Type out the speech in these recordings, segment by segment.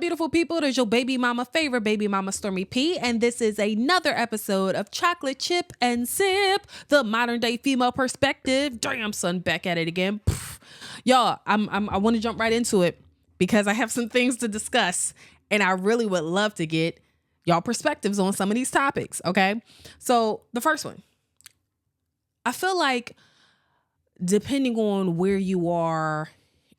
beautiful people? There's your baby mama favorite, baby mama Stormy P. And this is another episode of Chocolate Chip and Sip, the modern day female perspective. Damn, son, back at it again. Pff. Y'all, I want to jump right into it because I have some things to discuss. And I really would love to get y'all perspectives on some of these topics. Okay. So the first one, I feel like depending on where you are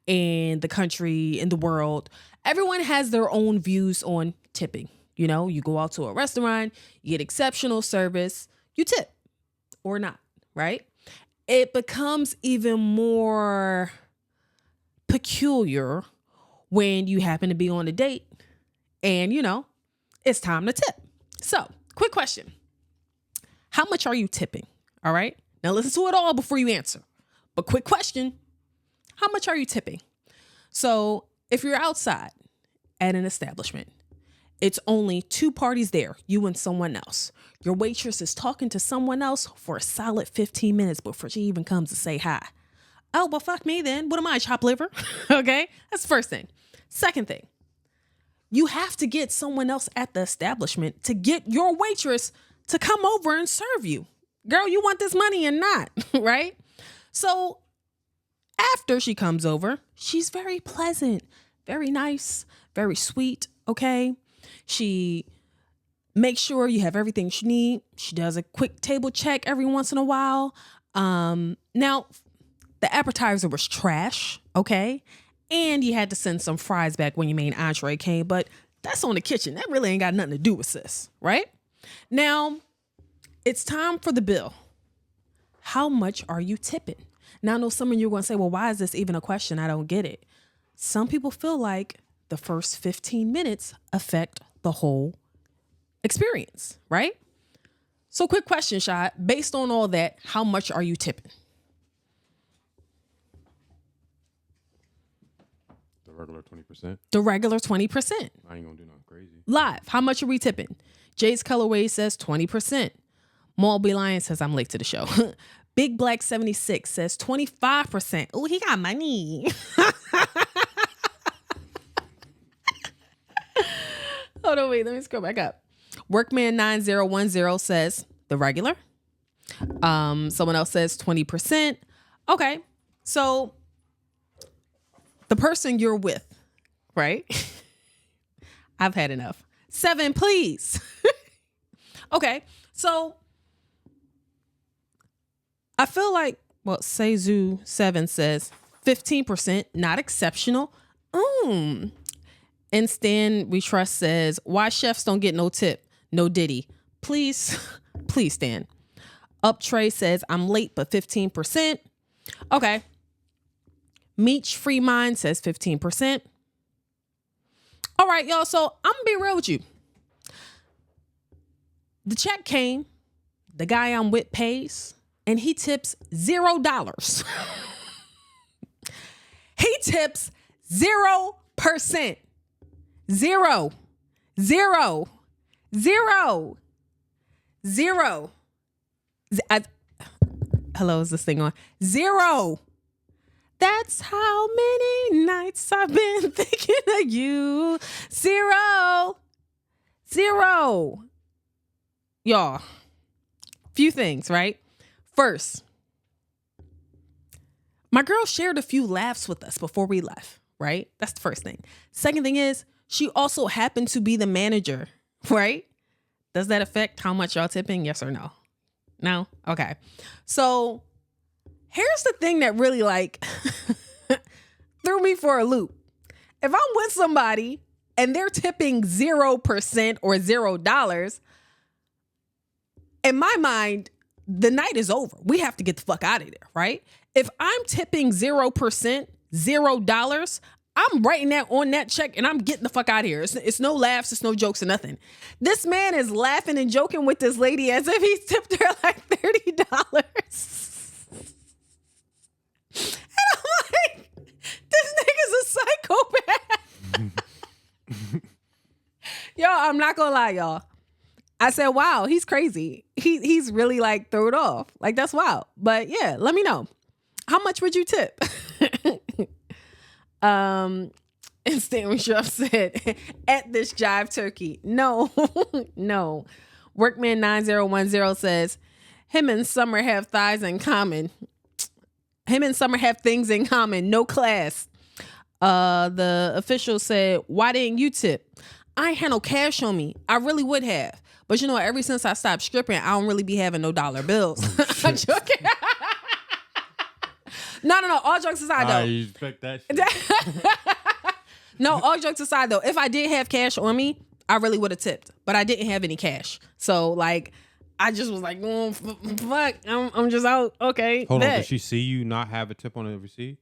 in the country, in the world, everyone has their own views on tipping. You know, you go out to a restaurant, you get exceptional service, you tip or not, right? It becomes even more peculiar when you happen to be on a date and, you know, it's time to tip. So, quick question. How much are you tipping? All right. Now listen to it all before you answer. But quick question. How much are you tipping? So if you're outside at an establishment, it's only two parties there, you and someone else. Your waitress is talking to someone else for a solid 15 minutes before she even comes to say hi. Oh, well, fuck me then. What am I, chopped liver? Okay, that's the first thing. Second thing, you have to get someone else at the establishment to get your waitress to come over and serve you. Girl, you want this money and not, right? So after she comes over, she's very pleasant, very nice, very sweet, okay? She makes sure you have everything she needs. She does a quick table check every once in a while. Now, the appetizer was trash, okay? And you had to send some fries back when your main entree came, but that's on the kitchen. That really ain't got nothing to do with this, right? Now, it's time for the bill. How much are you tipping? Now, I know some of you are going to say, well, why is this even a question? I don't get it. Some people feel like the first 15 minutes affect the whole experience, right? So quick question, Shot. Based on all that, how much are you tipping? The regular 20%. The regular 20%. I ain't going to do nothing crazy. Live. How much are we tipping? Jay's Colorway says 20%. Malby Lion says I'm late to the show. Big Black 76 says 25%. Oh, he got money. Hold on, wait. Let me scroll back up. Workman 9010 says the regular. Someone else says 20%. Okay. So the person you're with, right? I've had enough. 7, please. Okay. So I feel like, well, Seizu7 says 15%, not exceptional. And Stan We Trust says, why chefs don't get no tip? No Diddy. Please, please, Stan. Up Trey says, I'm late, but 15%. Okay. Meech Free Mind says 15%. All right, y'all. So I'm going to be real with you. The check came. The guy I'm with pays. And he tips $0. He tips 0%. Zero. Hello, is this thing on? 0. That's how many nights I've been thinking of you. 0. Y'all, few things, right? First, my girl shared a few laughs with us before we left, right? That's the first thing. Second thing is she also happened to be the manager, right? Does that affect how much y'all tipping? Yes or no? No? Okay. So here's the thing that really threw me for a loop. If I'm with somebody and they're tipping 0% or $0, in my mind, the night is over. We have to get the fuck out of there, right? If I'm tipping 0%, $0, I'm writing that on that check and I'm getting the fuck out of here. It's no laughs, it's no jokes or nothing. This man is laughing and joking with this lady as if he tipped her like $30. And I'm like, this nigga's a psychopath. Y'all, I'm not gonna lie, y'all. I said, wow, he's crazy. He's really like thrown off. Like, that's wild. But yeah, let me know. How much would you tip? And Instant Shruff said, at this jive turkey. No, no. Workman 9010 says, him and Summer have thighs in common. Him and Summer have things in common. No class. The official said, why didn't you tip? I ain't had no cash on me. I really would have. But you know what? Ever since I stopped stripping, I don't really be having no dollar bills. I'm joking. No. All jokes aside, though. You expect that shit. No, all jokes aside, though. If I did have cash on me, I really would have tipped. But I didn't have any cash. So, like, I just was like, oh, fuck. I'm just out. Okay. Hold on. Did she see you not have a tip on the receipt?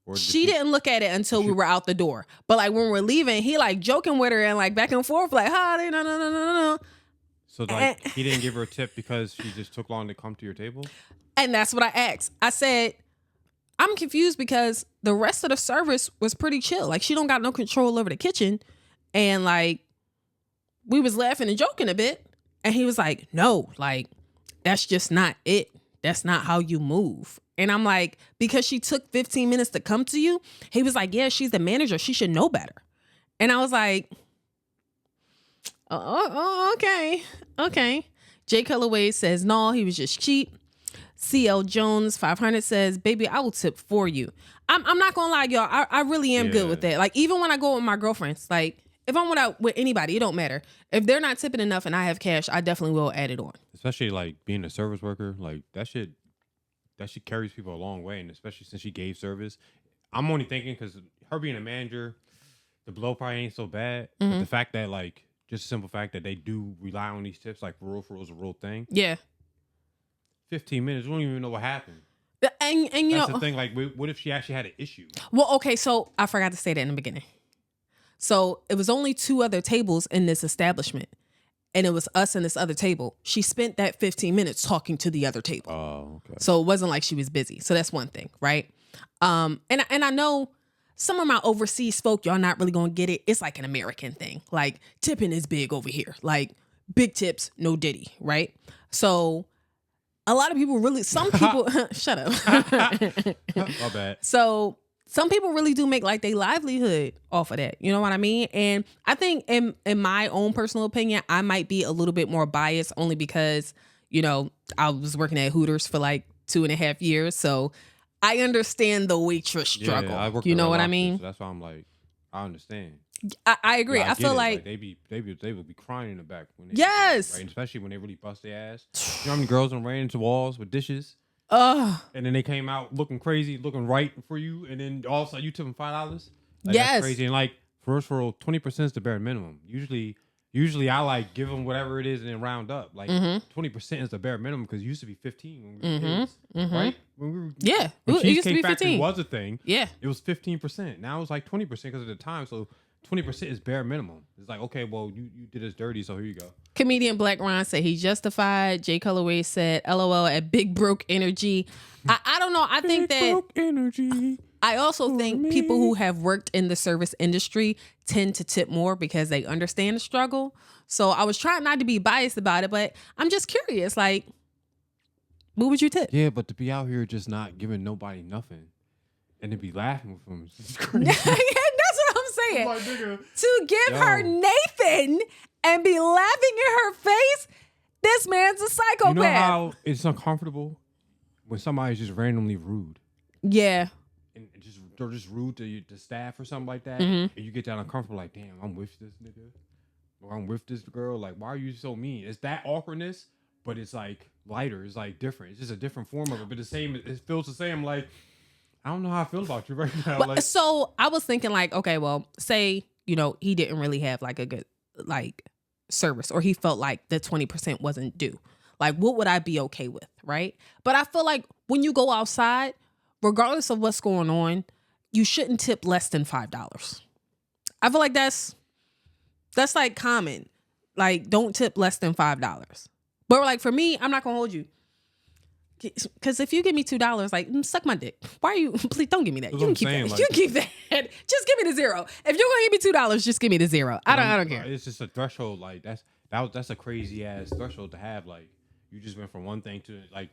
Or She didn't look at it until we were out the door. But, like, when we're leaving, he, like, joking with her and, like, back and forth, like, no. So, like, he didn't give her a tip because she just took long to come to your table? And that's what I asked. I said, I'm confused because the rest of the service was pretty chill. Like, she don't got no control over the kitchen. And, like, we was laughing and joking a bit. And he was like, no, like, that's just not it. That's not how you move. And I'm like, because she took 15 minutes to come to you? He was like, yeah, she's the manager. She should know better. And I was like, okay. Jay Colorway says, no, he was just cheap. CL Jones 500 says, baby, I will tip for you. I'm not gonna lie, y'all. I really am good with that. Like, even when I go with my girlfriends, like, if I'm out with anybody, it don't matter. If they're not tipping enough and I have cash, I definitely will add it on. Especially, like, being a service worker, like, that shit carries people a long way. And especially since she gave service. I'm only thinking because her being a manager, the blow probably ain't so bad. But the fact that, like, just a simple fact that they do rely on these tips, like, for real is a real thing. Yeah. 15 minutes, we don't even know what happened. And you That's know, the thing. Like, what if she actually had an issue? Well, okay, so I forgot to say that in the beginning. So it was only 2 other tables in this establishment, and it was us and this other table. She spent that 15 minutes talking to the other table. Oh, okay. So it wasn't like she was busy. So that's one thing, right? And I know some of my overseas folk, y'all not really gonna get it. It's like an American thing. Like, tipping is big over here. Like, big tips, no diddy, right? So a lot of people really, some people, shut up. My bad. So some people really do make like their livelihood off of that. You know what I mean? And I think in my own personal opinion, I might be a little bit more biased only because, you know, I was working at Hooters for like 2.5 years. So I understand the waitress struggle. Yeah, I worked you know at what I Lobster, mean? So that's why I'm like, I understand. I agree. Yeah, I feel get it. like they would be crying in the back when they yes, right? Especially when they really bust their ass. You know how many girls done ran into walls with dishes? And then they came out looking crazy, looking right for you, and then all of a sudden you took them $5. Like, yes, that's crazy. And like for 20% is the bare minimum. Usually I like give them whatever it is and then round up. Like 20% is the bare minimum because it used to be 15 when we were kids, right? When we were when it used to be Cheesecake Factory 15. was a thing. Yeah, it was 15%. Now it's like 20% because of the time. So 20% is bare minimum. It's like, okay, well, you did us dirty, so here you go. Comedian Black Ron said he justified. Jay Colorway said, LOL at Big Broke Energy. I don't know. I think that Broke energy. I also think people who have worked in the service industry tend to tip more because they understand the struggle. So I was trying not to be biased about it, but I'm just curious. Like, what would you tip? Yeah, but to be out here just not giving nobody nothing and to be laughing with them is crazy. That's what I'm saying. My nigga. To give her Nathan and be laughing in her face, this man's a psychopath. You know how it's uncomfortable when somebody's just randomly rude? Yeah. And they're just rude to the staff or something like that. And you get that uncomfortable, like, damn, I'm with this nigga. Or I'm with this girl. Like, why are you so mean? It's that awkwardness, but it's like lighter. It's like different. It's just a different form of it. But the same, it feels the same. Like, I don't know how I feel about you right now. Well, like, so I was thinking like, okay, well, say, you know, he didn't really have like a good like service, or he felt like the 20% wasn't due. Like, what would I be okay with, right? But I feel like when you go outside, regardless of what's going on, you shouldn't tip less than $5. I feel like that's like common. Like, don't tip less than $5. But like for me, I'm not gonna hold you. Because if you give me $2, like, suck my dick. Why are you? Please don't give me that. You can keep that. Like, you can keep that. Just give me the $0. If you're gonna give me $2, just give me the $0. I don't care. It's just a threshold. Like that's a crazy ass threshold to have. Like, you just went from one thing to like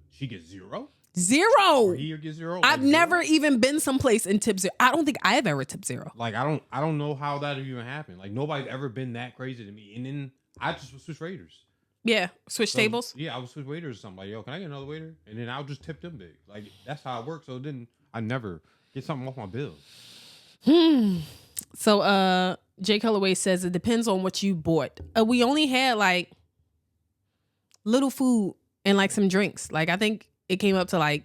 she gets $0. Zero. He get zero. I've Like, never zero? even been someplace and tip zero. I don't think I have ever tipped zero. Like I don't know how that even happened. Like nobody's ever been that crazy to me. And then I just would switch waiters. Yeah, switch So, tables. Yeah, I would switch waiters or something. Like, yo, can I get another waiter? And then I'll just tip them big. Like that's how it works. So then I never get something off my bill. So Jay Colorway says it depends on what you bought. We only had like little food and like some drinks. Like I think it came up to like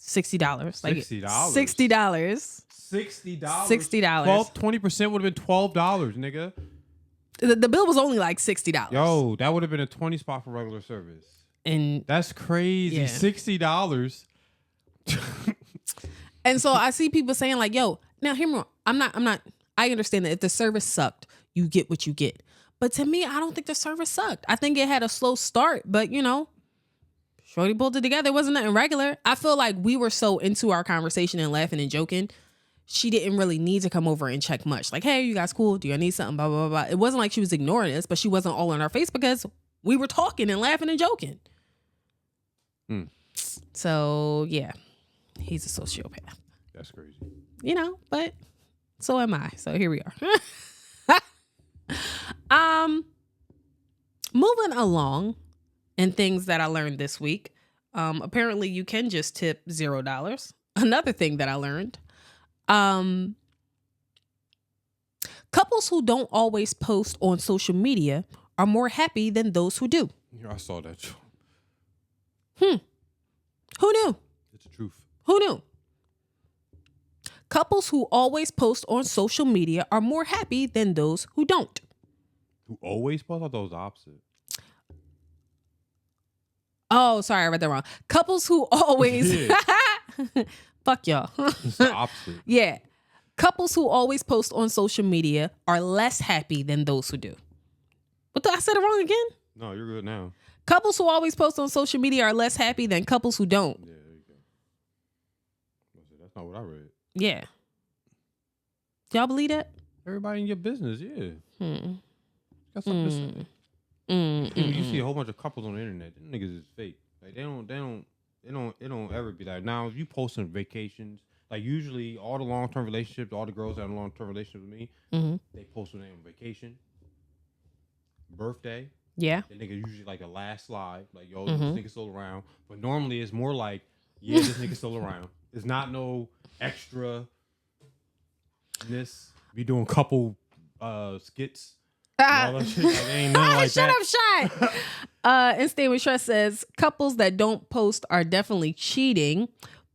$60. Like $60. $60. $60. $60. 20% would have been $12, nigga. The bill was only like $60. Yo, that would have been a 20 spot for regular service. And That's crazy. Yeah. $60. and so I see people saying like, yo, now hear me wrong. I'm not I understand that if the service sucked, you get what you get. But to me, I don't think the service sucked. I think it had a slow start, but you know, shorty pulled it together. It wasn't nothing regular. I feel like we were so into our conversation and laughing and joking. She didn't really need to come over and check much. Like, hey, you guys cool? Do you need something? Blah, blah, blah, blah. It wasn't like she was ignoring us, but she wasn't all in our face because we were talking and laughing and joking. So, yeah, he's a sociopath. That's crazy. You know, but so am I. So here we are. Moving along and things that I learned this week. Apparently you can just tip $0. Another thing that I learned. Couples who don't always post on social media are more happy than those who do. Yeah, I saw that. Who knew? It's the truth. Who knew? Couples who always post on social media are more happy than those who don't. Who always post? I thought it was the opposite. Oh, sorry, I read that wrong. Couples who always fuck y'all. It's the opposite. Yeah. Couples who always post on social media are less happy than those who do. What I said it wrong again? No, you're good now. Couples who always post on social media are less happy than couples who don't. Yeah, there you go. That's not what I read. Yeah. Y'all believe that? Everybody in your business, yeah. Got something to say. You see a whole bunch of couples on the internet. Them niggas is fake. Like they don't ever be like. Now if you posting vacations, like usually all the long term relationships, all the girls that have long term relationships with me, they post when they on vacation, birthday. Yeah. The nigga usually like a last slide, like yo, this nigga still around. But normally it's more like, yeah, this nigga still around. It's not no extra. This be doing couple skits. All that shit. Like, ain't nothing like Shut that. up, Shy. Instant with Trust says couples that don't post are definitely cheating.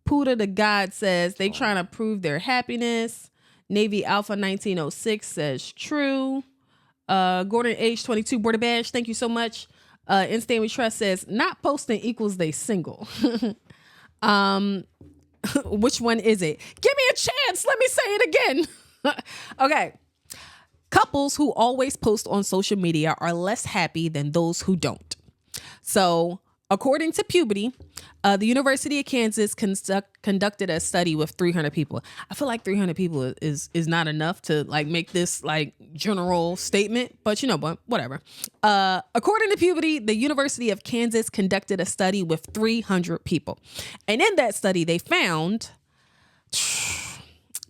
Puda the God says they trying to prove their happiness. Navy Alpha 1906 says true. Gordon age 22 border badge. Thank you so much. Instant with Trust says not posting equals they single. Which one is it? Give me a chance. Let me say it again. Okay. Couples who always post on social media are less happy than those who don't. So, according to Puberty, the University of Kansas conducted a study with 300 people. I feel like 300 people is not enough to like make this like general statement, but you know, but whatever. According to Puberty, the University of Kansas conducted a study with 300 people. And in that study, they found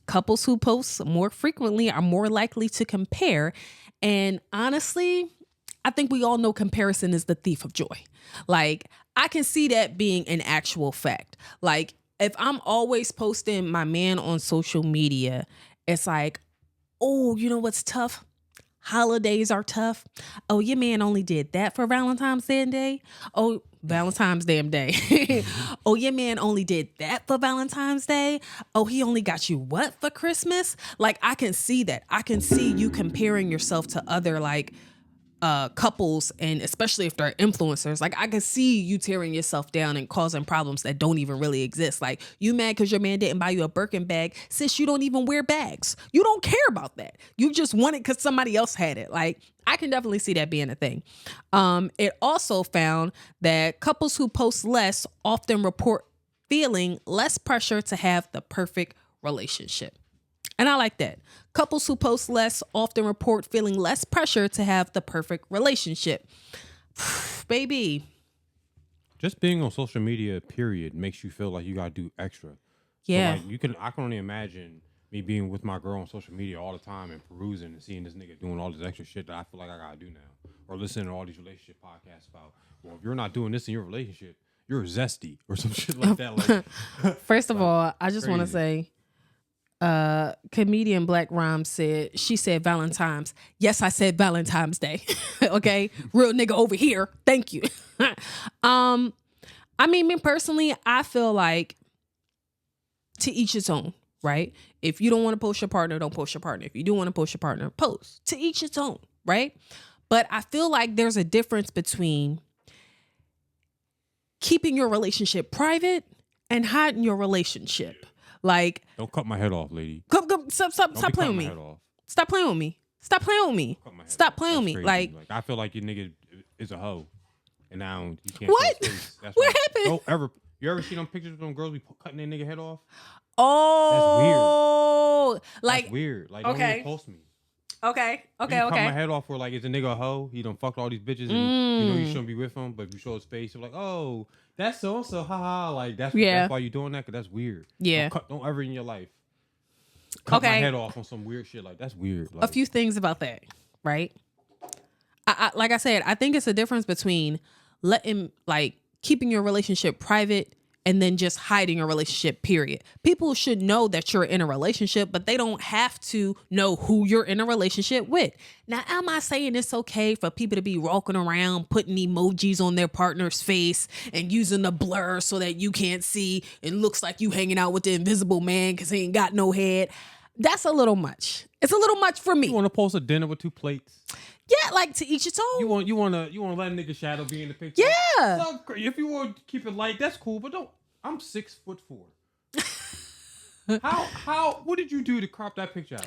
couples who post more frequently are more likely to compare. And honestly, I think we all know comparison is the thief of joy. Like, I can see that being an actual fact. Like, if I'm always posting my man on social media, it's like, oh, you know what's tough? Holidays are tough. Oh, your man only did that for Valentine's Day. Oh, Valentine's damn day. Oh, your man only did that for Valentine's Day. Oh, he only got you what for Christmas? Like, I can see that. I can see you comparing yourself to other like couples, and especially if they're influencers. Like, I can see you tearing yourself down and causing problems that don't even really exist. Like, you mad because your man didn't buy you a Birkin bag. Sis, you don't even wear bags. You don't care about that. You just want it because somebody else had it. Like, I can definitely see that being a thing. It also found that couples who post less often report feeling less pressure to have the perfect relationship. And I like that. Couples who post less often report feeling less pressure to have the perfect relationship. Baby, just being on social media, period, makes you feel like you gotta do extra. Yeah. So like I can only imagine me being with my girl on social media all the time and perusing and seeing this nigga doing all this extra shit that I feel like I gotta do now, or listening to all these relationship podcasts about. Well, if you're not doing this in your relationship, you're zesty or some shit like that. Like, First of all, I just want to crazy. say, comedian Black Rhyme said, she said Valentine's. Yes, I said Valentine's Day. Okay. Real nigga over here. Thank you. I mean, me personally, I feel like to each its own, right? If you don't want to post your partner, don't post your partner. If you do want to post your partner, post. To each its own, right? But I feel like there's a difference between keeping your relationship private and hiding your relationship. Like, don't cut my head off, lady. Stop playing with me. Stop playing with me. Stop playing with me. Stop playing with me. Like, I feel like your nigga is a hoe, and now you can't. What? That's what happened? You ever see them pictures of them girls be cutting their nigga head off? Oh, that's weird. Like, that's weird. Like, don't even post me. Okay. Cut my head off. Where like, is a nigga a hoe? He done fucked all these bitches, and you know you shouldn't be with him. But if you show his face, you're like, oh, that's so and so, haha. Like that's why you doing that, because that's weird. Yeah. Don't ever in your life cut my head off on some weird shit. Like that's weird. Like, a few things about that, right? I like I said, I think it's a difference between keeping your relationship private and then just hiding a relationship, period. People should know that you're in a relationship, but they don't have to know who you're in a relationship with. Now, am I saying it's okay for people to be walking around putting emojis on their partner's face and using the blur so that you can't see and looks like you hanging out with the invisible man because he ain't got no head? That's a little much. It's a little much for me. You want to post a dinner with 2 plates? Yeah, like to each its own. You want to let a nigga shadow be in the picture? Yeah. So, if you want to keep it light, that's cool. But don't. I'm 6'4". How? What did you do to crop that picture out?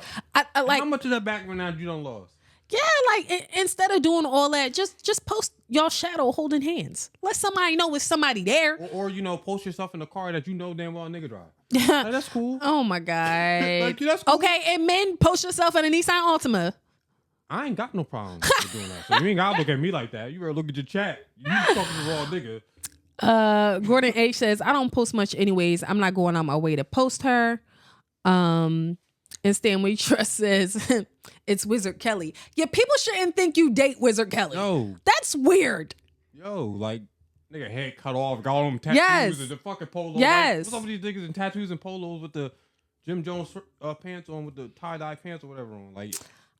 I like. How much of that background you done lost? Yeah, like instead of doing all that, just post y'all shadow holding hands. Let somebody know it's somebody there. Or post yourself in a car that you know damn well a nigga drive. Like, that's cool. Oh my god. Like, that's cool. Okay, and men, post yourself in a Nissan Altima. I ain't got no problem with doing that. So you ain't gotta look at me like that. You better look at your chat. You talking to the raw nigga. Gordon H says, I don't post much anyways. I'm not going on my way to post her. And Stanley Trust says, it's Wizard Kelly. Yeah, people shouldn't think you date Wizard Kelly. No. That's weird. Like, nigga head cut off, got all them tattoos and the fucking polos. Yes. Like, what's up with these niggas in tattoos and polos with the Jim Jones pants on, with the tie-dye pants or whatever on? Like,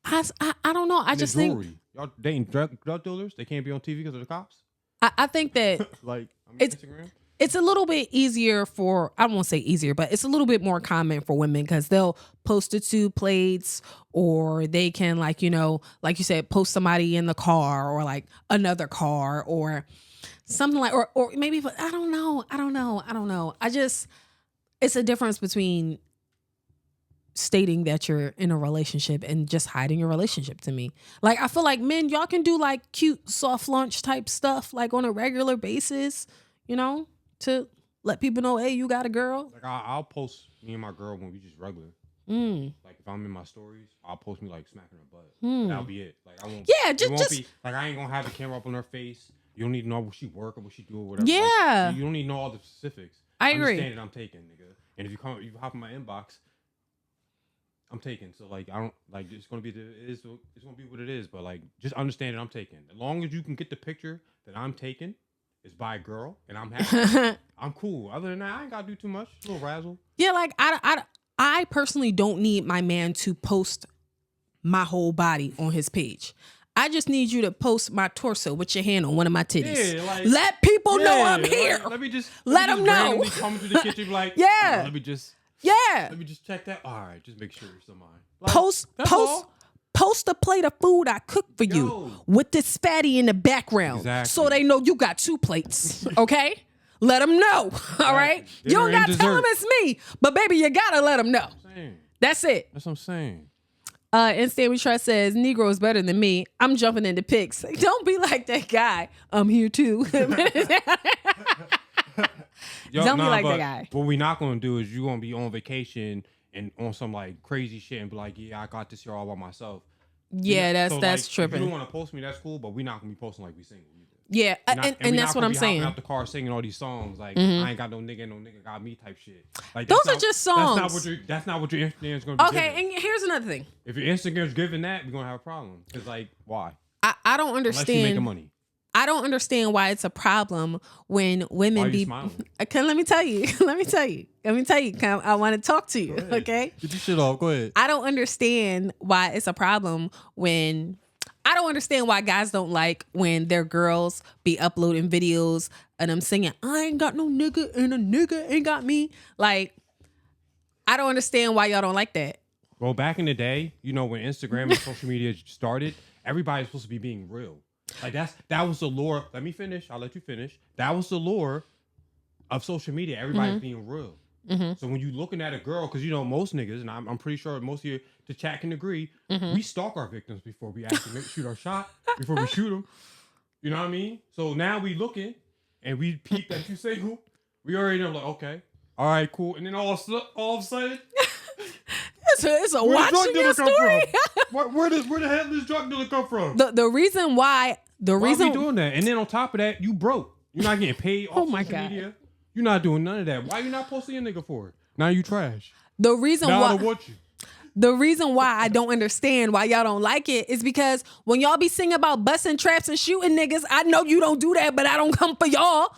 I don't know. I just think y'all dating drug dealers, they can't be on TV because of the cops. I think that like Instagram. It's a little bit easier for, I won't say easier, but it's a little bit more common for women because they'll post the 2 plates, or they can, like, you know, like you said, post somebody in the car or like another car or something like, or maybe, but I don't know. It's a difference between stating that you're in a relationship and just hiding your relationship to me. Like, I feel like men, y'all can do like cute soft launch type stuff like on a regular basis, you know, to let people know, hey, you got a girl. Like, I'll post me and my girl when we just regular. Like, if I'm in my stories, I'll post me like smacking her butt. That'll be it. Like, I won't. Yeah, just be like, I ain't gonna have the camera up on her face. You don't need to know what she work or what she do or whatever. Yeah, like, you don't need to know all the specifics. I agree. Understand that I'm taking, nigga. And if you hop in my inbox, I'm taking. So like, I don't like. It's gonna be it's gonna be what it is. But like, just understand that I'm taking. As long as you can get the picture that I'm taking is by a girl, and I'm happy. I'm cool. Other than that, I ain't gotta do too much. A little razzle. Yeah, like I personally don't need my man to post my whole body on his page. I just need you to post my torso with your hand on one of my titties. Yeah, like, let people know I'm here. Let me just let them know. Come to the kitchen, like, yeah. Let me just check that. All right, just make sure it's mine. Like, post a plate of food I cooked for you with this fatty in the background, so they know you got 2 plates. Okay, let them know. All right, you don't got to tell them it's me, but baby, you gotta let them know. That's it. That's what I'm saying. And Stanley Trust says, Negro is better than me. I'm jumping into pics. Don't be like that guy. I'm here too. Don't be like that guy. What we not going to do is you going to be on vacation and on some like crazy shit and be like, yeah, I got this here all by myself. Yeah, that's like, tripping. If you don't want to post me, that's cool, but we're not going to be posting like we single either. Yeah, and that's what I'm saying. Out the car singing all these songs like I ain't got no nigga got me type shit. Like those are just songs. That's not what your Instagram's gonna be. Okay, giving. and here's another thing. If your Instagram's giving that, we're gonna have a problem. Cause like, why? I don't understand. Unless you making money. I don't understand why it's a problem when women why are be. You smiling? Let me tell you. I want to talk to you. Okay. Get your shit off. Go ahead. I don't understand why it's a problem when. I don't understand why guys don't like when their girls be uploading videos and I'm singing, I ain't got no nigga and a nigga ain't got me. Like, I don't understand why y'all don't like that. Well, back in the day, you know, when Instagram and social media started, everybody's supposed to be being real. Like that was the lure. Let me finish. I'll let you finish. That was the lure of social media. Everybody's being real. Mm-hmm. So when you looking at a girl, because you know most niggas, and I'm pretty sure most of you, the chat can agree, we stalk our victims before we actually shoot our shot, before we shoot them. You know what I mean? So now we looking and we peep that you single. We already know, like, okay, all right, cool. And then all of a sudden, it's a watching your story. Where the hell does drug dealer come from? The reason why are we doing that? And then on top of that, you broke. You're not getting paid off social media. You're not doing none of that. Why you not posting your nigga for it? Now you trash. The reason now why I don't want you. The reason why I don't understand why y'all don't like it is because when y'all be singing about busting traps and shooting niggas, I know you don't do that, but I don't come for y'all.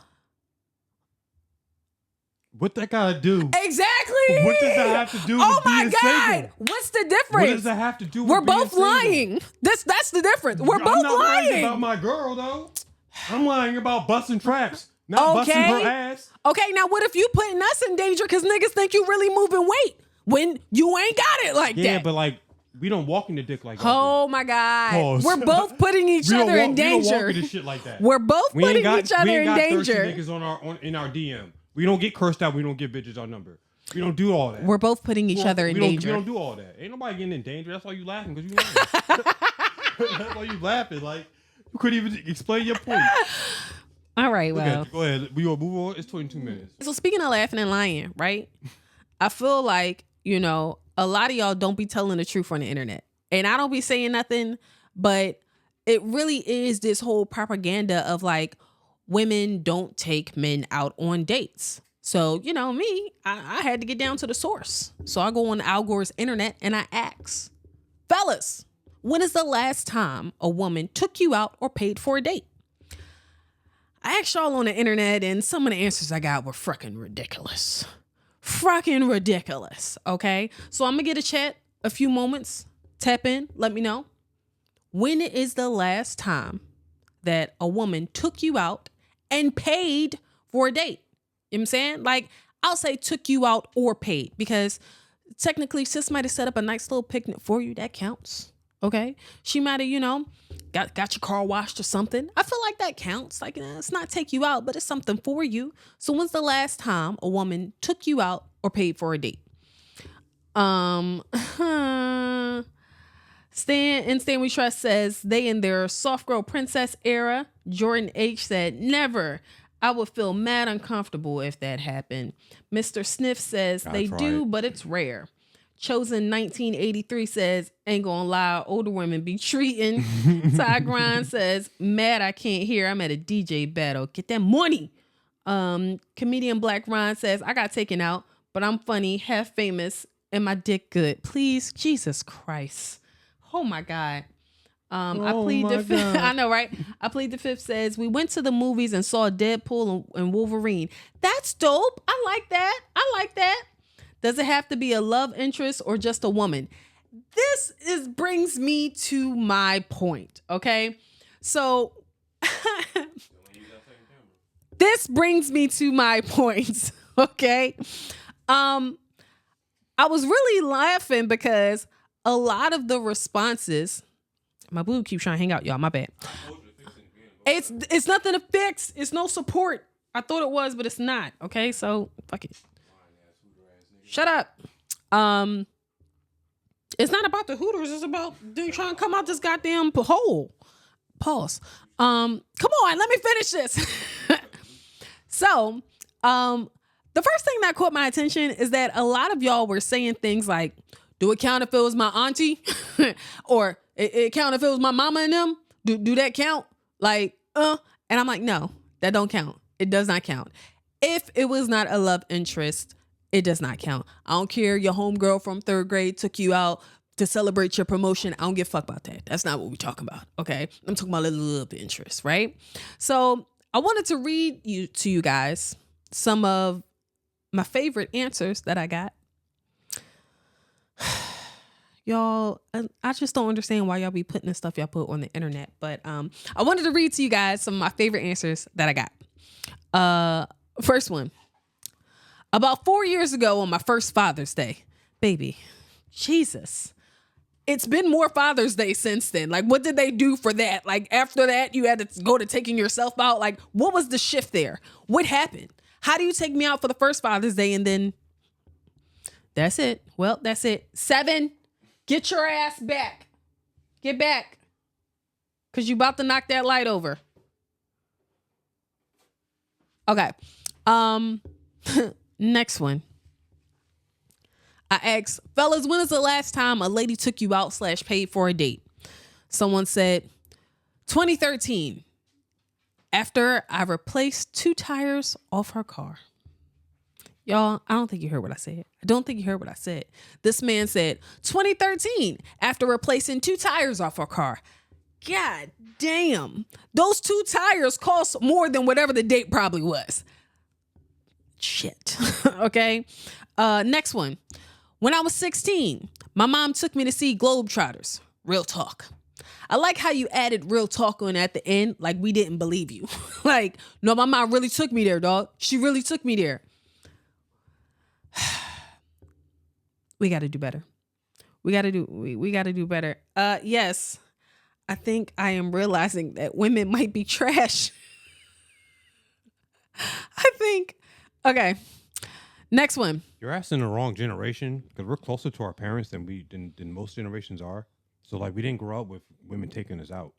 What that gotta do? Exactly. What does that have to do with being single? What's the difference? What does that have to do with We're being both single? lying. That's the difference. We're both I'm not lying about my girl, though. I'm lying about busting traps, not busting her ass. Okay, now what if you putting us in danger because niggas think you really moving weight when you ain't got it like that? Yeah, but like, we don't walk in the dick like that. Oh my God. Pause. We're both putting each other in danger. We don't walk into shit like that. We're both putting each other in danger. We ain't got 30 niggas in our DM. We don't get cursed out. We don't give bitches our number. We don't do all that. We're both putting each other in danger. We don't do all that. Ain't nobody getting in danger. That's why you laughing, because you laughing. That's why you laughing. Like, you couldn't even explain your point. All right, well. Go ahead. We will move on. It's 22 minutes. So speaking of laughing and lying, right? I feel like, you know, a lot of y'all don't be telling the truth on the internet. And I don't be saying nothing, but it really is this whole propaganda of like, women don't take men out on dates. So, you know, me, I had to get down to the source. So I go on Al Gore's internet and I ask, fellas, when is the last time a woman took you out or paid for a date? I asked y'all on the internet and some of the answers I got were fucking ridiculous. Fucking ridiculous. Okay. So I'm going to get a chat, a few moments, tap in, let me know. When is the last time that a woman took you out and paid for a date? You know what I'm saying? Like, I'll say took you out or paid because technically sis might have set up a nice little picnic for you. That counts. Okay. She might have, you know, got your car washed or something. I feel like that counts. Like, it's not take you out, but it's something for you. So when's the last time a woman took you out or paid for a date? Stan We Trust says they in their soft girl princess era. Jordan H said never. I would feel mad uncomfortable if that happened. Mr. Sniff says they do, but it's rare. Chosen 1983 says ain't gonna lie, older women be treating. Ty Grind says mad I can't hear. I'm at a DJ battle. Get that money. Comedian Black Ron says I got taken out, but I'm funny, half famous, and my dick good. Please, Jesus Christ. Oh my God. I plead the fifth. I know, right? I plead the fifth says we went to the movies and saw Deadpool and Wolverine. That's dope. I like that. Does it have to be a love interest or just a woman? This brings me to my point. Okay. So this brings me to my point. Okay. I was really laughing because a lot of the responses, my boo keeps trying to hang out, y'all. My bad. It's nothing to fix. It's no support. I thought it was, but it's not. Okay, so fuck it. Shut up. It's not about the Hooters. It's about they trying to come out this goddamn hole. Pause. Come on, let me finish this. So, the first thing that caught my attention is that a lot of y'all were saying things like, do it count if it was my auntie? Or it count if it was my mama and them? Do that count? Like, And I'm like, no, that don't count. It does not count. If it was not a love interest, it does not count. I don't care. Your homegirl from 3rd grade took you out to celebrate your promotion. I don't give a fuck about that. That's not what we're talking about. Okay. I'm talking about a love interest, right? So I wanted to read to you guys some of my favorite answers that I got. Y'all, I just don't understand why y'all be putting this stuff y'all put on the internet. But I wanted to read to you guys some of my favorite answers that I got. First one. About 4 years ago on my first Father's Day. Baby, Jesus. It's been more Father's Day since then. Like, what did they do for that? Like, after that, you had to go to taking yourself out. Like, what was the shift there? What happened? How do you take me out for the first Father's Day and then that's it? Well, that's it. 7, get your ass back. Get back. Because you about to knock that light over. Okay. Next one. I asked, fellas, when is the last time a lady took you out / paid for a date? Someone said, 2013. After I replaced 2 tires off her car. Y'all, I don't think you heard what I said. I don't think you heard what I said. This man said, 2013. After replacing 2 tires off her car. God damn. Those 2 tires cost more than whatever the date probably was. Shit. Okay. Next one. When I was 16, my mom took me to see Globetrotters. Real talk. I like how you added real talk on at the end, like we didn't believe you. Like, no, my mom really took me there, dog. She really took me there. We got to do better. We got to do better. Yes. I think I am realizing that women might be trash. I think. Okay. Next one. You're asking the wrong generation because we're closer to our parents than most generations are. So like we didn't grow up with women taking us out.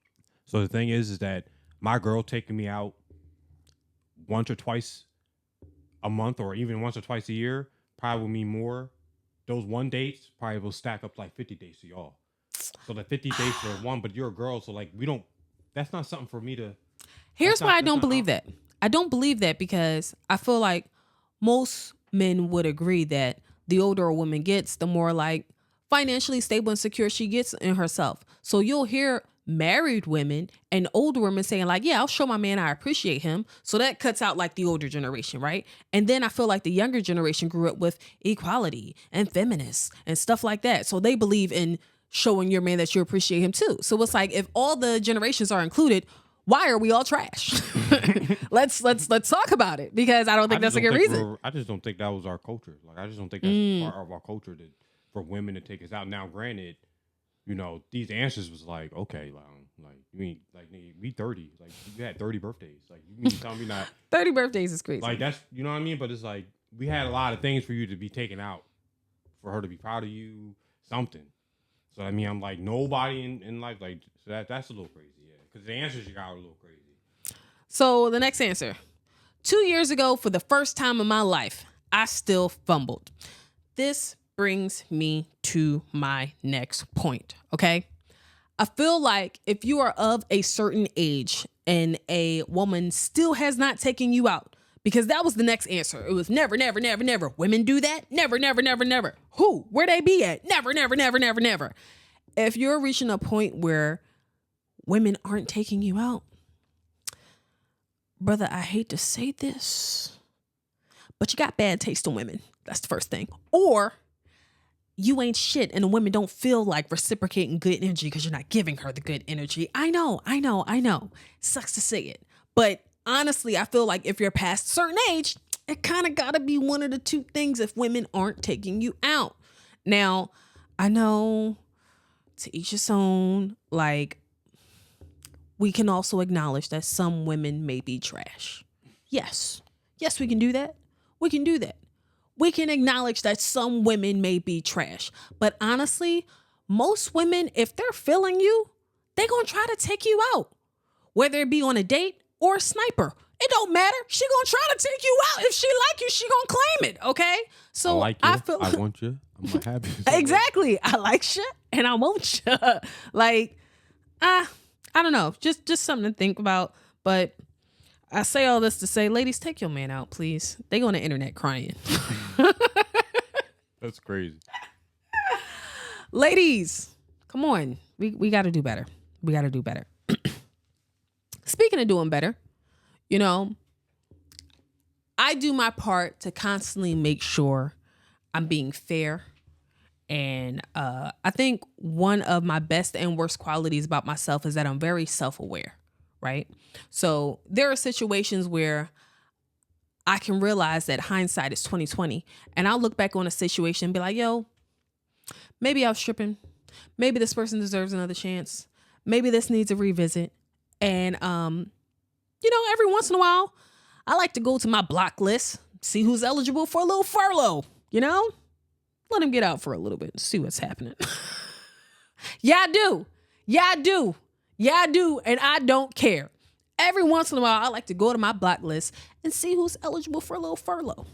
So the thing is that my girl taking me out once or twice a month or even once or twice a year probably will mean more. Those 1 dates probably will stack up like 50 dates to y'all. So the 50 dates are one, but you're a girl, so like we don't. That's not something for me to. Here's why I don't believe that. I don't believe that because I feel like most men would agree that the older a woman gets, the more like financially stable and secure she gets in herself. So you'll hear married women and older women saying like, yeah, I'll show my man I appreciate him. So that cuts out like the older generation, right? And then I feel like the younger generation grew up with equality and feminists and stuff like that. So they believe in showing your man that you appreciate him too. So it's like if all the generations are included, why are we all trash? Let's talk about it because I don't think that's a good reason. I just don't think that was our culture. Like I just don't think that's part of our culture for women to take us out. Now, granted, you know these answers was like okay, like you mean like nigga, we 30, like you had 30 birthdays, like you mean tell me not 30 birthdays is crazy. Like that's you know what I mean. But it's like we had a lot of things for you to be taken out, for her to be proud of you, something. So I mean, I'm like nobody in life like so that's a little crazy. Because the answers you got are a little crazy. So the next answer. 2 years ago, for the first time in my life, I still fumbled. This brings me to my next point, okay? I feel like if you are of a certain age and a woman still has not taken you out, because that was the next answer. It was never, never, never, never. Women do that? Never, never, never, never. Who? Where they be at? Never, never, never, never, never. If you're reaching a point where women aren't taking you out, brother, I hate to say this, but you got bad taste in women. That's the first thing. Or you ain't shit and the women don't feel like reciprocating good energy because you're not giving her the good energy. I know. Sucks to say it. But honestly, I feel like if you're past a certain age, it kind of got to be one of the two things if women aren't taking you out. Now, I know to each his own, like, we can also acknowledge that some women may be trash. Yes, we can do that. We can do that. We can acknowledge that some women may be trash. But honestly, most women, if they're feeling you, they're going to try to take you out. Whether it be on a date or a sniper. It don't matter. She going to try to take you out. If she like you, she going to claim it, okay? So I like you. I want you. I'm not happy. Exactly. I like you and I want you. Like, I don't know. Just something to think about. But I say all this to say, ladies, take your man out, please. They go on the internet crying. That's crazy. Ladies, come on. We got to do better. We got to do better. Speaking of doing better, you know, I do my part to constantly make sure I'm being fair. And I think one of my best and worst qualities about myself is that I'm very self-aware, right? So there are situations where I can realize that hindsight is 20/20, and I'll look back on a situation and be like, yo, maybe I was tripping. Maybe this person deserves another chance. Maybe this needs a revisit. And, you know, every once in a while, I like to go to my block list, see who's eligible for a little furlough, you know? Let him get out for a little bit and see what's happening. Yeah, I do. Yeah, I do. Yeah, I do. And I don't care. Every once in a while, I like to go to my block list and see who's eligible for a little furlough,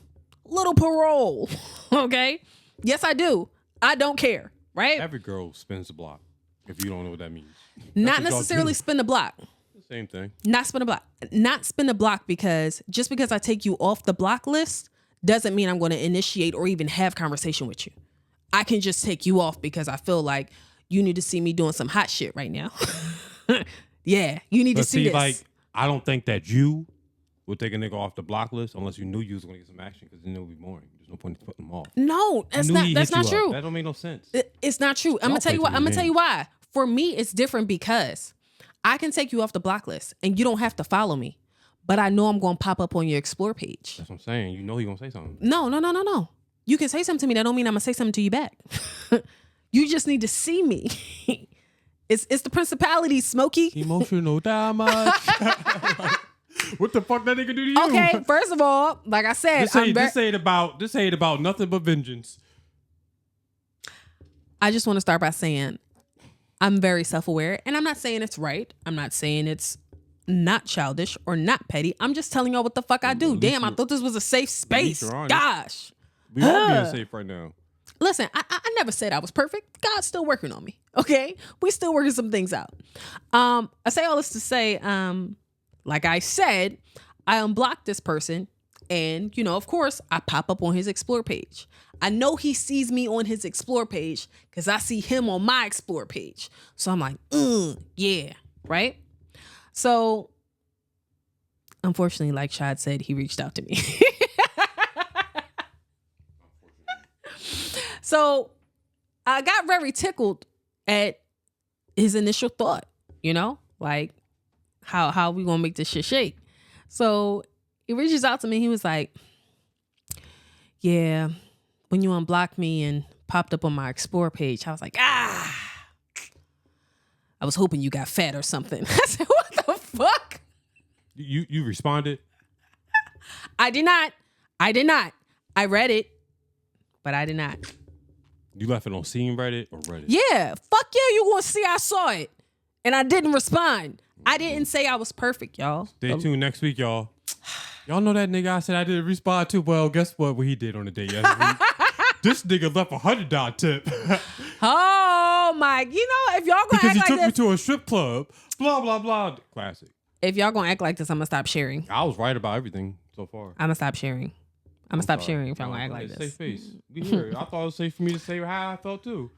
little parole. Okay? Yes, I do. I don't care. Right? Every girl spins the block, if you don't know what that means. Not necessarily spin the block. Same thing. Not spin the block. Not spin the block because just because I take you off the block list doesn't mean I'm going to initiate or even have conversation with you. I can just take you off because I feel like you need to see me doing some hot shit right now. Yeah, you need to see this. Like, I don't think that you would take a nigga off the block list unless you knew you was going to get some action because then it would be boring. There's no point in putting them off. No, that's not true. That don't make no sense. It's not true. I'm going to tell you why. I'm going to tell you why. For me, it's different because I can take you off the block list and you don't have to follow me. But I know I'm going to pop up on your explore page. That's what I'm saying. You know you're going to say something. No. You can say something to me. That don't mean I'm going to say something to you back. You just need to see me. It's the principality, Smokey. Emotional damage. What the fuck that nigga do to you? Okay, first of all, like I said, this ain't about nothing but vengeance. I just want to start by saying I'm very self-aware, and I'm not saying it's right. I'm not saying it's not childish or not petty. I'm just telling y'all what the fuck I do. Damn, I thought this was a safe space. Gosh. We are being safe right now. Listen, I never said I was perfect. God's still working on me. Okay? We still working some things out. I say all this to say, like I said, I unblocked this person and, you know, of course, I pop up on his explore page. I know he sees me on his explore page because I see him on my explore page. So I'm like, yeah, right? So, unfortunately, like Shad said, he reached out to me. So, I got very tickled at his initial thought, you know? Like, how we gonna make this shit shake? So, he reaches out to me. He was like, yeah, when you unblocked me and popped up on my explore page, I was like, I was hoping you got fat or something. I said, what the fuck? You responded? I did not. I read it, but I did not. You left it on seen Reddit or Reddit? Yeah. Fuck yeah, you gonna see I saw it. And I didn't respond. I didn't say I was perfect, y'all. Stay tuned next week, y'all. Y'all know that nigga I said I didn't respond to? Well, guess what he did on the day yesterday? This nigga left $100 tip. Oh my, you know, if y'all gonna because act like he took this, me to a strip club, blah, blah, blah. Classic. if y'all gonna act like this, I'm gonna stop sharing. I was right about everything so far. I'm gonna stop sharing. I'm gonna stop sharing if y'all gonna act like this. Safe face. We here. I thought it was safe for me to say how I felt too.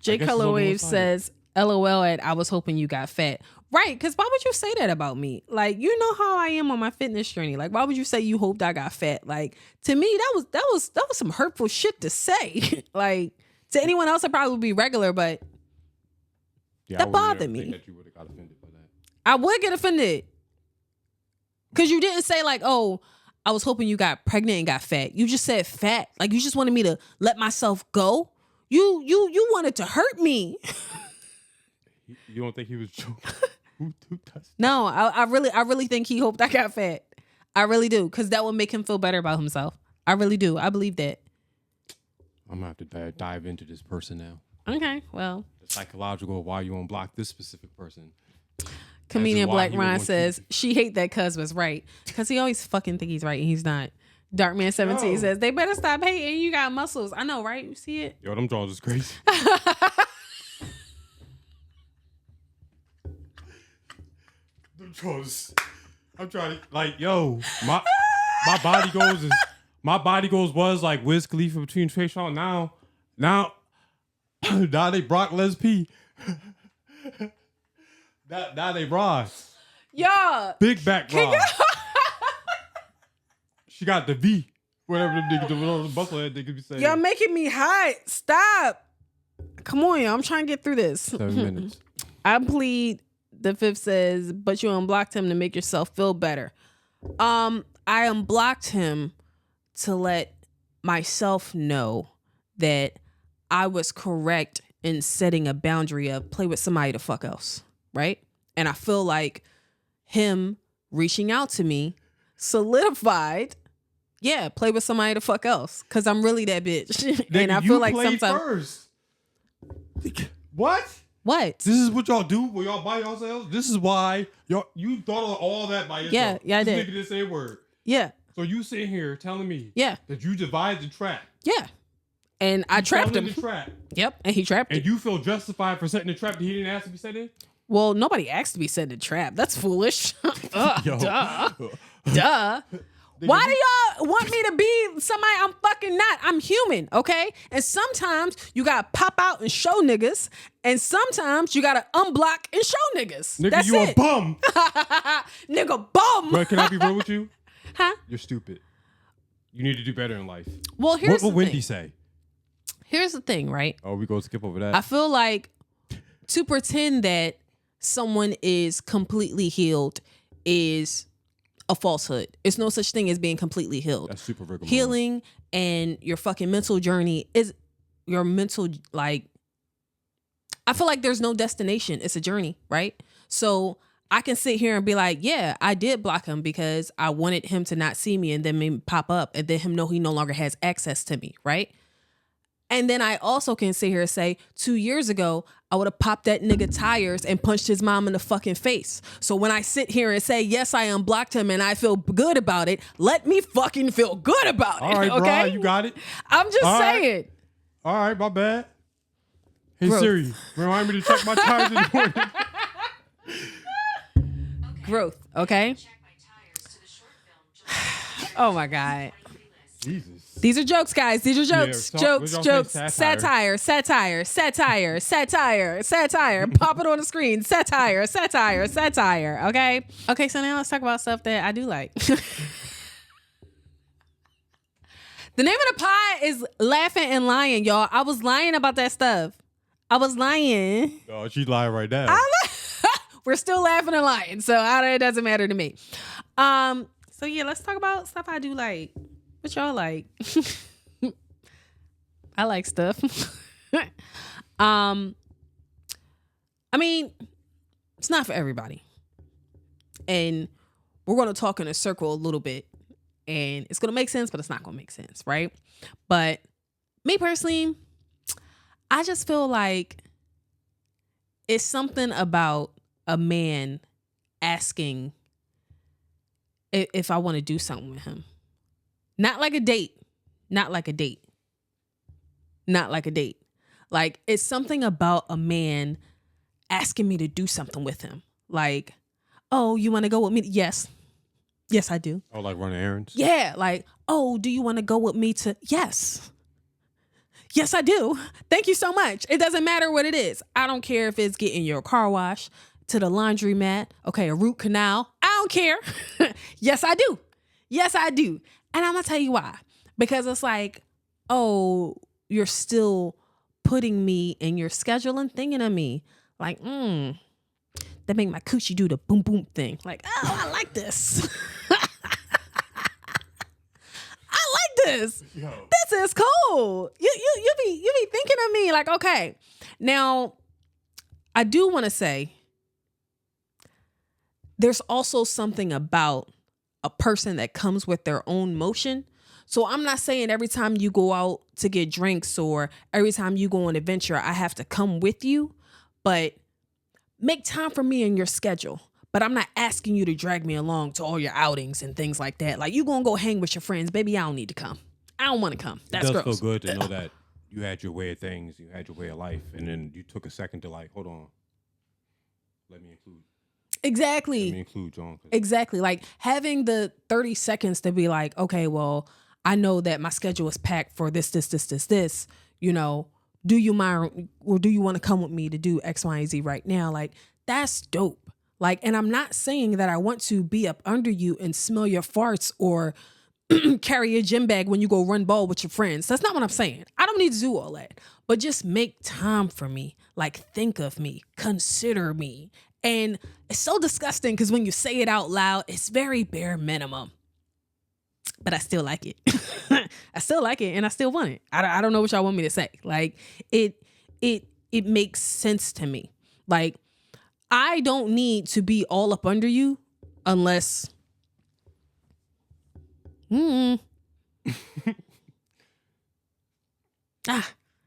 Jay Colorwave says, LOL at I was hoping you got fat. Right, because why would you say that about me? Like, you know how I am on my fitness journey. Like, why would you say you hoped I got fat? Like, to me, that was some hurtful shit to say. Like, to anyone else, it probably would be regular, but that bothered me. That you would have got offended by that. I would get offended. Because you didn't say like, oh, I was hoping you got pregnant and got fat. You just said fat. Like, you just wanted me to let myself go. You wanted to hurt me. You don't think he was joking? Who does? No, I really think he hoped I got fat. I really do, because that would make him feel better about himself. I really do. I believe that. I'm gonna have to dive into this person now. Okay, well, the psychological why you unblock this specific person. Comedian Black Ryan says she hate that cuz was right, because he always fucking think he's right and he's not. Darkman17 says they better stop hating. You got muscles. I know, right? You see it? Yo, them jaws is crazy. Them jaws. I'm trying to like, yo, my body goals was like Wiz Khalifa between Trey Songz. Now they Brock Les P. now they Ross. Yeah. Big back Ross. She got the V. Whatever them niggas, the bucklehead niggas be saying. Y'all making me hot. Stop. Come on, y'all. I'm trying to get through this. 7 minutes. I plead. The fifth says, but you unblocked him to make yourself feel better. I unblocked him to let myself know that I was correct in setting a boundary of play with somebody the fuck else, right? And I feel like him reaching out to me solidified, yeah, play with somebody the fuck else, because I'm really that bitch. And I feel like sometimes first. What? What? This is what y'all do when y'all by yourselves? This is why you thought of all that by yourself. Yeah, I did. This nigga didn't say a word. Yeah. So you sitting here telling me that you divided the trap. Yeah. And I trapped him. The trap. Yep. And he trapped and it. you feel justified for setting the trap that he didn't ask to be set in? Well, nobody asked to be set in a trap. That's foolish. Duh. Duh. Why do y'all want me to be somebody I'm fucking not? I'm human, okay? And sometimes you gotta pop out and show niggas, and sometimes you gotta unblock and show niggas. Nigga, That's you it. a bum. Nigga, bum. But can I be real with you? Huh? You're stupid. You need to do better in life. Well, here's what the Wendy thing. say? Here's the thing, right? Oh, we go skip over that. I feel like to pretend that someone is completely healed is a falsehood. It's no such thing as being completely healed. That's super rigorous. Healing and your fucking mental journey is your mental, like, I feel like there's no destination. It's a journey, right? So I can sit here and be like, yeah, I did block him because I wanted him to not see me and then maybe pop up and then him know he no longer has access to me, right? And then I also can sit here and say, 2 years ago, I would have popped that nigga tires and punched his mom in the fucking face. So when I sit here and say, yes, I unblocked him and I feel good about it, let me fucking feel good about it. All right, okay? bro, you got it. I'm just saying. All right, my bad. Hey, Growth. Siri, remind me to check my tires in the morning. Growth, okay? Oh my God. Jesus. These are jokes, guys. These are jokes. Yeah, Jokes. what y'all say? Satire. Pop it on the screen. Satire. Okay? Okay, so now let's talk about stuff that I do like. The name of the pod is Laughing and Lying, y'all. I was lying about that stuff. I was lying. Oh, she's lying right now. We're still laughing and lying, so it doesn't matter to me. So yeah, let's talk about stuff I do like. What y'all like? I like stuff. I mean, it's not for everybody. And we're going to talk in a circle a little bit. And it's going to make sense, but it's not going to make sense, right? But me personally, I just feel like it's something about a man asking if I want to do something with him. Not like a date. Like, it's something about a man asking me to do something with him. Like, oh, you want to go with me? Yes, I do. Oh, like running errands? Yeah, like, oh, do you want to go with me to? Yes, I do. Thank you so much. It doesn't matter what it is. I don't care if it's getting your car washed, to the laundromat, okay, a root canal. I don't care. Yes, I do. And I'm going to tell you why. Because it's like, oh, you're still putting me in your schedule and thinking of me. Like, that make my coochie do the boom, boom thing. Like, oh, I like this. I like this. Yo. This is cool. You be thinking of me. Like, okay. Now, I do want to say, there's also something about a person that comes with their own motion. So I'm not saying every time you go out to get drinks or every time you go on an adventure, I have to come with you, but make time for me in your schedule. But I'm not asking you to drag me along to all your outings and things like that. Like, you gonna go hang with your friends. Baby, I don't need to come. I don't want to come. That's gross. It does feel good to know that you had your way of things, you had your way of life, and then you took a second to like, hold on, let me include. Exactly. Let me include John. Exactly. Like having the 30 seconds to be like, okay, well, I know that my schedule is packed for this, you know, do you mind or do you want to come with me to do X, Y, and Z right now? Like, that's dope. Like, and I'm not saying that I want to be up under you and smell your farts or carry a gym bag when you go run ball with your friends. That's not what I'm saying. I don't need to do all that, but just make time for me. Like, think of me, consider me. And it's so disgusting because when you say it out loud, it's very bare minimum. But I still like it. I still like it and I still want it. I don't know what y'all want me to say. Like it makes sense to me. Like I don't need to be all up under you unless I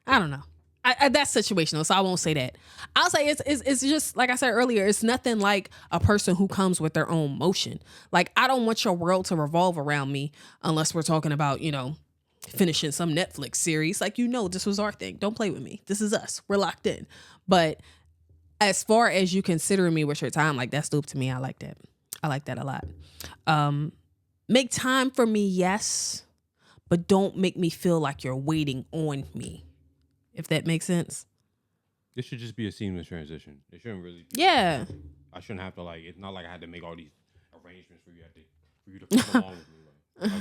don't know. That's situational, so I won't say that. I'll say it's just like I said earlier. It's nothing like a person who comes with their own motion. Like I don't want your world to revolve around me unless we're talking about, you know, finishing some Netflix series. Like, you know, this was our thing. Don't play with me. This is us. We're locked in. But as far as you considering me with your time, like that's dope to me. I like that. I like that a lot. Make time for me, yes, but don't make me feel like you're waiting on me. If that makes sense. This should just be a seamless transition. It shouldn't really. Yeah. I shouldn't have to like. It's not like I had to make all these arrangements for you to come along with me. Like,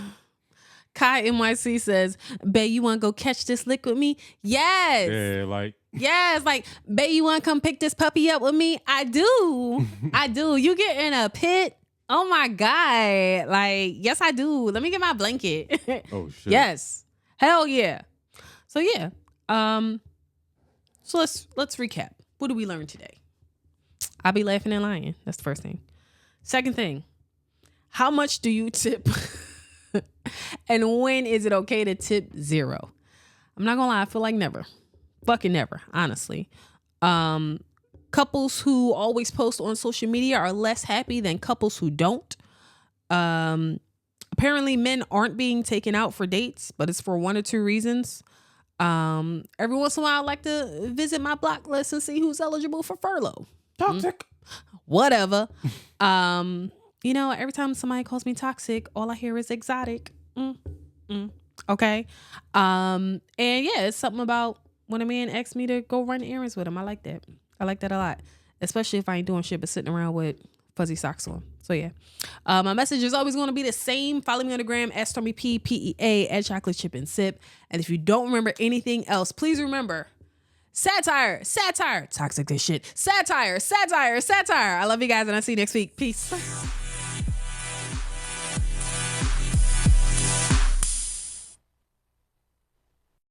Kai NYC says, "Bae, you want to go catch this lick with me?" Yes. yeah, like. Yes, like, "Bae, you want to come pick this puppy up with me?" I do. I do. You get in a pit. Oh my God. Like, yes, I do. Let me get my blanket. Oh shit. Yes. Hell yeah. So yeah. So let's recap. What did we learn today? I'll be laughing and lying. That's the first thing. Second thing, how much do you tip? And when is it okay to tip zero? I'm not gonna lie, I feel like never. Fucking never, honestly. Couples who always post on social media are less happy than couples who don't. Apparently men aren't being taken out for dates, but it's for one or two reasons. Every once in a while, I like to visit my block list and see who's eligible for furlough. Toxic. Whatever. You know, every time somebody calls me toxic, all I hear is exotic. Okay. And yeah, it's something about when a man asks me to go run errands with him. I like that. I like that a lot, especially if I ain't doing shit but sitting around with fuzzy socks on. So yeah, my message is always going to be the same. Follow me on the gram at Stormy PEA at Chocolate Chip and Sip. And if you don't remember anything else, please remember satire, toxic as shit, satire. I love you guys and I'll see you next week. Peace.